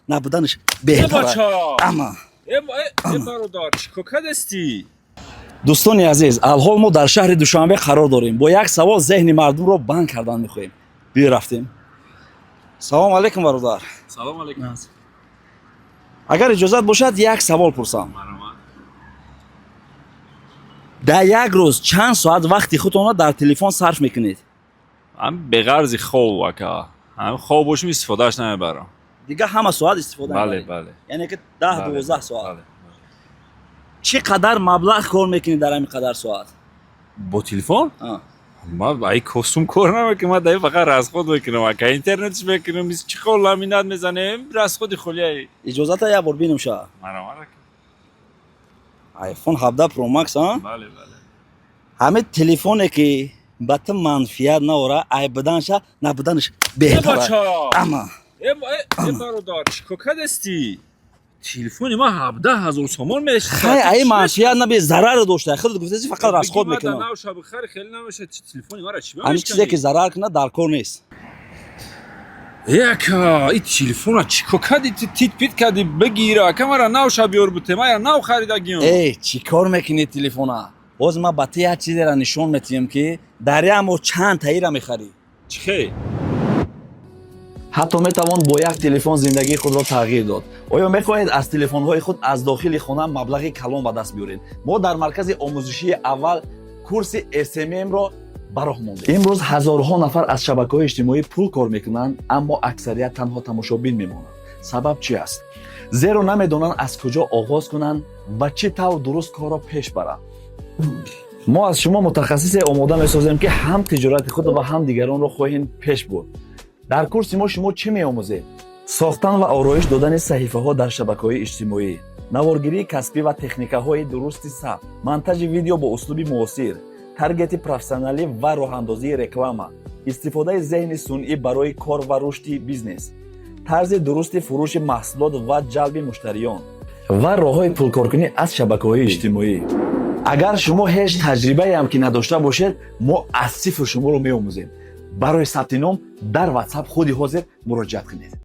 набуданаш беҳтар. Ама бародар чикока дасти? дӯстони азиз, алҳол мо дар шаҳри Душанбе қарор дорем. Бо як савол зеҳни мардумро банд кардан мехоҳем. Биё рафтем. Салому алайкум бародар. Салом алейкум. Агар иҷозат бошад як савол пурсам. дар як рӯз чанд соат вақти худтонро дар телефон сарф мекунед? Ам беғарзи хоб ака. Ам хоб бошим истифодааш намебарам. Дига ҳама соат истифода Бале, мебаред? бале. Яъне ки 10-12 соат. Бале. чӣ қадар маблағ кор мекунед дар ҳамин қадар соат? Бо телефон? Ма ай костюм кор намекунам, ма дай фақат расход мекунам ака. Интернетш мекунам, чӣ хол ламинат мезанем, расходи холия. иҷозата як бор бинамша. Марамар ака. iPhone 17 Pro Max Бале, бале. ҳамин телефоне ки ба ту манфиат наора, айбиданша набуданаш беҳтар. Ама бародар чикока дасти? телефони ма 17,000 сомон мешад. хай ай манфиат наби зарар дошта. Худт гуфтаси фақат расход мекунам. Навша бихари хеле намешад телефони мара чӣ ҳамин чизе ки зарар кунад дар кор нест. Яка и телефона чикока тит пит кади бигира ака мара навша биёр бутем ая нав харидагиём. Чӣ кор мекунед телефона? боз ма ба ту як чизеро нишон метиҳам ки дар як моҳ чанд таира мехарӣ. Чӣ хе? ҳатто метавон бо як телефон зиндагии худро тағйир дод. оё мехоҳед аз телефонҳои худ аз дохили хона маблағи калон ба даст биёред? мо дар маркази омӯзишии аввал курси SMM-ро бароҳ мондем. имрӯз ҳазорҳо нафар аз шабакаҳои иҷтимоӣ пул кор мекунанд, аммо аксарият танҳо тамошобин мемонанд. сабаб чӣ аст? зеро намедонанд аз куҷо оғоз кунанд ва чӣ тавр дуруст корро пеш баранд. мо аз шумо мутахассисе омода месозем ки ҳам тиҷорати худ ва ҳам дигаронро хоҳем пеш бурд. дар курси мо шумо чӣ меомӯзед? сохтан ва ороиш додани саҳифаҳо дар шабакаҳои иҷтимоӣ, наворгирии касбӣ ва техникаҳои дурусти сабт, монтажи видео бо услуби муосир, таргети профессионалӣ ва роҳандозии реклама, истифодаи зеҳни сунъӣ барои кор ва рушди бизнес, тарзи дурусти фурӯши маҳсулот ва ҷалби муштариён ва роҳҳои пулкоркунӣ аз шабакаҳои иҷтимоӣ. агар шумо ҳеҷ таҷрибаеам ки надошта бошед, мо аз сифр шуморо меомӯзем. барои сабти ном дар WhatsApp худи ҳозир муроҷиат кунед.